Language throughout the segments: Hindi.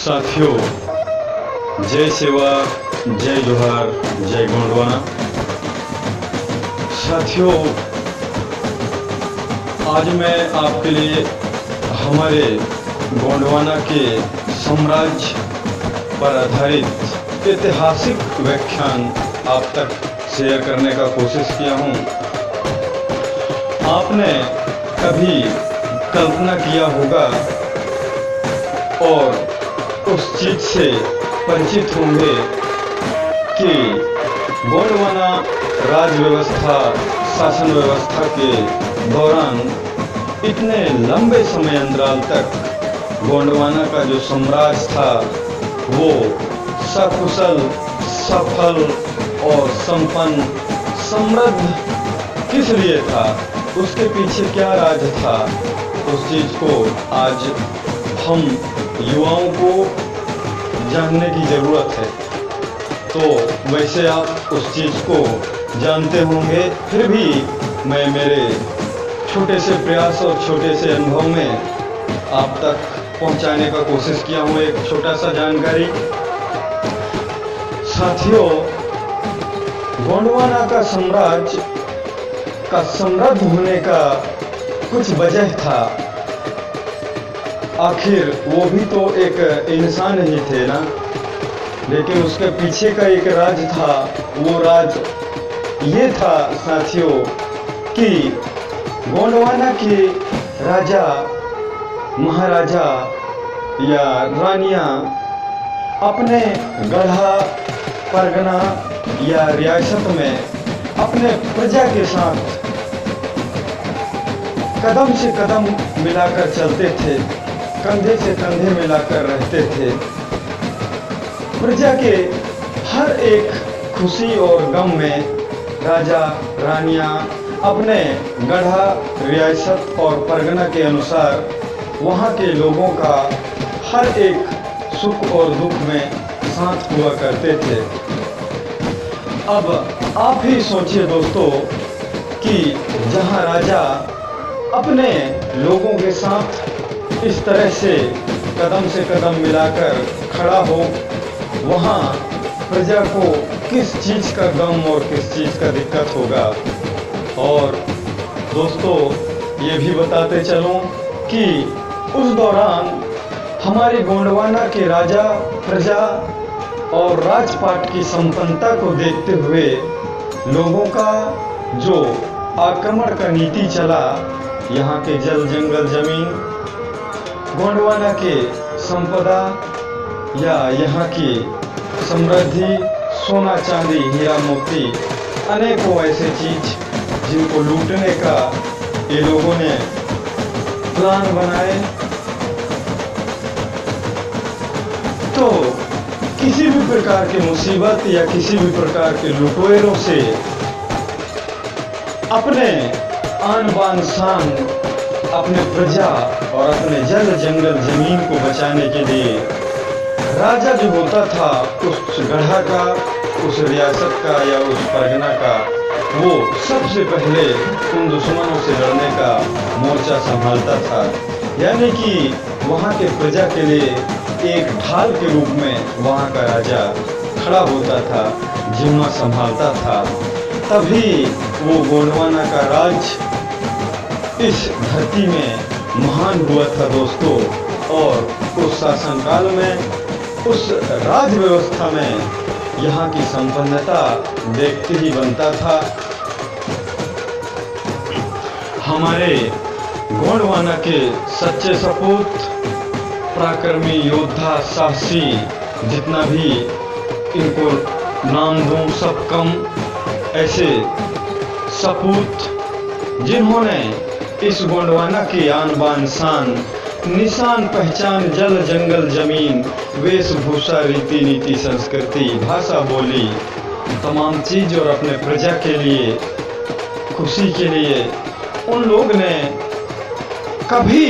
साथियों, जय सेवा, जय जोहार, जय गोंडवाना। साथियों, आज मैं आपके लिए हमारे गोंडवाना के साम्राज्य पर आधारित ऐतिहासिक व्याख्यान आप तक शेयर करने का कोशिश किया हूँ। आपने कभी कल्पना किया होगा और उस चीज से परिचित होंगे कि गोंडवाना राज व्यवस्था, शासन व्यवस्था के दौरान इतने लंबे समय अंतराल तक गोंडवाना का जो साम्राज्य था वो सकुशल, सफल और संपन्न, समृद्ध किस लिए था, उसके पीछे क्या राज था, उस चीज को आज हम युवाओं को जानने की ज़रूरत है। तो वैसे आप उस चीज़ को जानते होंगे, फिर भी मैं मेरे छोटे से प्रयास और छोटे से अनुभव में आप तक पहुंचाने का कोशिश किया हूँ एक छोटा सा जानकारी। साथियों, गोंडवाना का साम्राज्य का समृद्ध होने का कुछ वजह था। आखिर वो भी तो एक इंसान ही थे ना, लेकिन उसके पीछे का एक राज था। वो राज ये था साथियों कि गोंडवाना के राजा, महाराजा या रानियां अपने गढ़ा, परगना या रियासत में अपने प्रजा के साथ कदम से कदम मिलाकर चलते थे, कंधे से कंधे मिलाकर रहते थे। प्रजा के हर एक खुशी और गम में राजा, रानियां अपने गढ़ा, रियासत और परगना के अनुसार वहाँ के लोगों का हर एक सुख और दुख में साथ हुआ करते थे। अब आप ही सोचिए दोस्तों कि जहाँ राजा अपने लोगों के साथ इस तरह से कदम मिलाकर खड़ा हो, वहाँ प्रजा को किस चीज़ का गम और किस चीज़ का दिक्कत होगा। और दोस्तों, ये भी बताते चलूँ कि उस दौरान हमारे गोंडवाना के राजा, प्रजा और राजपाट की संपन्नता को देखते हुए लोगों का जो आक्रमण का नीति चला, यहाँ के जल, जंगल, जमीन, गोंडवाना के संपदा या यहाँ की समृद्धि, सोना, चांदी, हीरा, मोती, अनेकों ऐसे चीज जिनको लूटने का ये लोगों ने प्लान बनाए। तो किसी भी प्रकार की मुसीबत या किसी भी प्रकार के लुटेरों से अपने आन बान शान, अपने प्रजा और अपने जल, जंगल, जमीन को बचाने के लिए राजा जो होता था उस गढ़ा का, उस रियासत का या उस परगना का, वो सबसे पहले उन दुश्मनों से लड़ने का मोर्चा संभालता था। यानी कि वहाँ के प्रजा के लिए एक ढाल के रूप में वहाँ का राजा खड़ा होता था, जिम्मा संभालता था। तभी वो गोंडवाना का राज इस धरती में महान हुआ था दोस्तों। और उस शासनकाल में, उस राज व्यवस्था में यहाँ की संपन्नता देखते ही बनता था। हमारे गोंडवाना के सच्चे सपूत, पराक्रमी योद्धा, साहसी, जितना भी इनको नाम दूं सब कम, ऐसे सपूत जिन्होंने इस गोंडवाना की आन बान शान, निशान, पहचान, जल, जंगल, जमीन, वेशभूषा, रीति नीति, संस्कृति, भाषा, बोली, तमाम चीज और अपने प्रजा के लिए, खुशी के लिए उन लोग ने कभी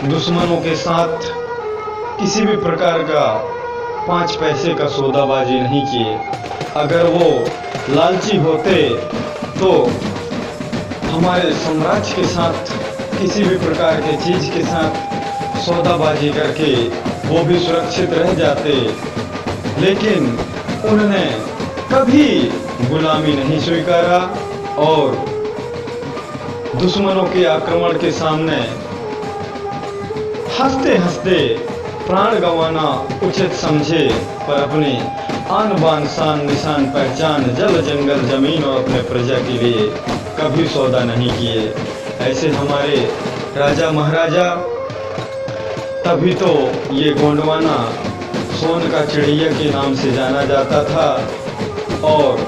दुश्मनों के साथ किसी भी प्रकार का 5 पैसे का सौदाबाजी नहीं किए। अगर वो लालची होते तो हमारे साम्राज्य के साथ, किसी भी प्रकार के चीज के साथ सौदाबाजी करके वो भी सुरक्षित रह जाते, लेकिन उन्होंने कभी गुलामी नहीं स्वीकारा और दुश्मनों के आक्रमण के सामने हंसते हंसते प्राण गंवाना उचित समझे, पर अपने आन बान शान निशान पहचान जल जंगल जमीन और अपने प्रजा के लिए कभी सौदा नहीं किए। ऐसे हमारे राजा महाराजा, तभी तो ये गोंडवाना सोन का चिड़ैया के नाम से जाना जाता था। और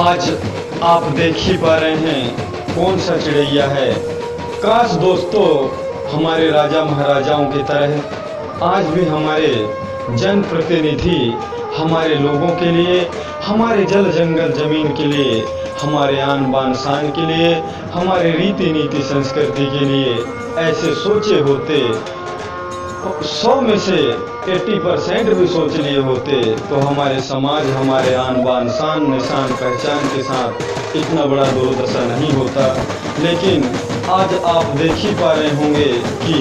आज आप देख ही पा रहे हैं कौन सा चिड़ैया है। काश दोस्तों हमारे राजा महाराजाओं की तरह आज भी हमारे जनप्रतिनिधि हमारे लोगों के लिए, हमारे जल जंगल जमीन के लिए, हमारे आन बान शान के लिए, हमारे रीति नीति संस्कृति के लिए ऐसे सोचे होते, 100 में से 80% भी सोच लिए होते, तो हमारे समाज हमारे आन बान शान निशान पहचान के साथ इतना बड़ा दुर्दशा नहीं होता। लेकिन आज आप देख ही पा रहे होंगे कि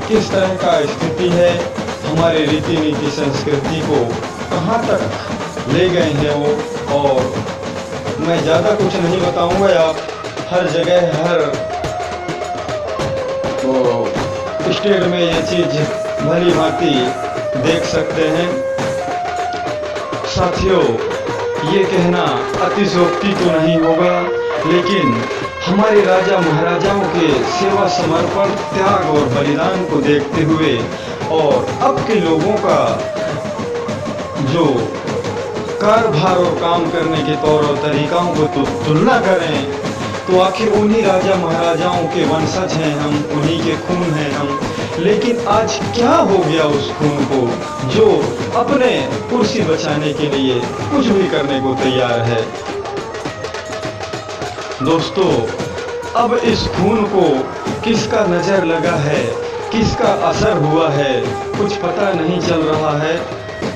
किस तरह का स्थिति है, हमारे रीति नीति संस्कृति को कहाँ तक ले गए हैं वो। और मैं ज़्यादा कुछ नहीं बताऊंगा, आप हर जगह हर स्टेट में ये चीज़ भली भांति देख सकते हैं। साथियों, ये कहना अतिशयोक्ति तो नहीं होगा, लेकिन हमारे राजा महाराजाओं के सेवा समर्पण त्याग और बलिदान को देखते हुए और अब के लोगों का जो कारभार और काम करने के तौर और तरीकाओं को तुलना करें, तो आखिर उन्हीं राजा महाराजाओं के वंशज हैं हम, उन्हीं के खून हैं हम। लेकिन आज क्या हो गया उस खून को जो अपने कुर्सी बचाने के लिए कुछ भी करने को तैयार है। दोस्तों, अब इस खून को किसका नजर लगा है, किसका असर हुआ है, कुछ पता नहीं चल रहा है।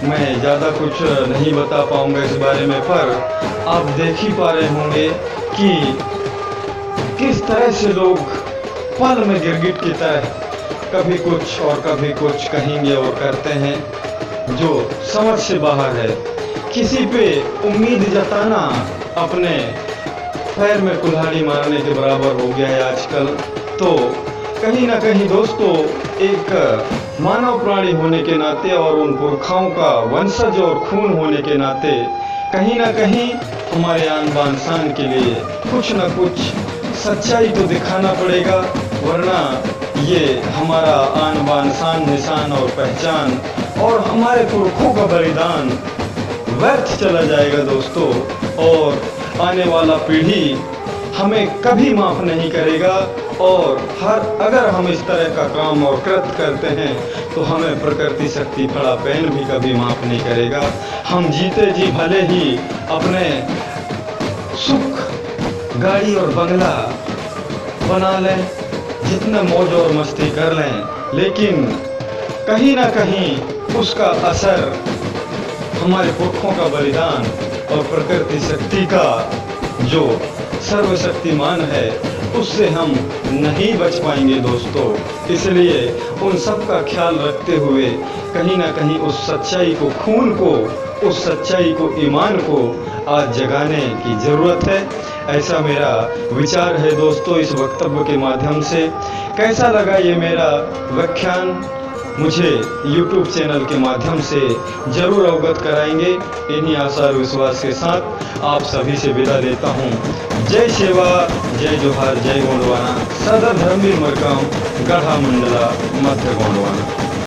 मैं ज़्यादा कुछ नहीं बता पाऊंगा इस बारे में, पर आप देख ही पा रहे होंगे कि किस तरह से लोग पल में गिरगिट की तरह कभी कुछ और कभी कुछ कहेंगे और करते हैं, जो समझ से बाहर है। किसी पे उम्मीद जताना अपने पैर में कुल्हाड़ी मारने के बराबर हो गया है आजकल। तो कहीं ना कहीं दोस्तों, एक मानव प्राणी होने के नाते और उन पुरखाओं का वंशज और खून होने के नाते कहीं ना कहीं हमारे आन बान शान के लिए कुछ न कुछ सच्चाई तो दिखाना पड़ेगा, वरना ये हमारा आन बान शान निशान और पहचान और हमारे पुरखों का बलिदान व्यर्थ चला जाएगा दोस्तों। और आने वाला पीढ़ी हमें कभी माफ नहीं करेगा। और अगर हम इस तरह का काम और कृत्य करते हैं तो हमें प्रकृति शक्ति फड़ा पैन भी कभी माफ नहीं करेगा। हम जीते जी भले ही अपने सुख गाड़ी और बंगला बना लें, जितना मौज और मस्ती कर लें, लेकिन कहीं ना कहीं उसका असर हमारे पुरखों का बलिदान और प्रकृति शक्ति का जो सर्वशक्तिमान है उससे हम नहीं बच पाएंगे दोस्तों। इसलिए उन सब का ख्याल रखते हुए कहीं ना कहीं उस सच्चाई को, खून को, उस सच्चाई को, ईमान को आज जगाने की ज़रूरत है। ऐसा मेरा विचार है दोस्तों इस वक्तव्य के माध्यम से। कैसा लगा ये मेरा व्याख्यान मुझे YouTube चैनल के माध्यम से जरूर अवगत कराएंगे। इन्हीं आशा और विश्वास के साथ आप सभी से विदा लेता हूँ। जय सेवा, जय जोहार, जय गोंडवाना। सदर धर्मवीर मरकाम, गढ़ा मंडला, मध्य गोंडवाना।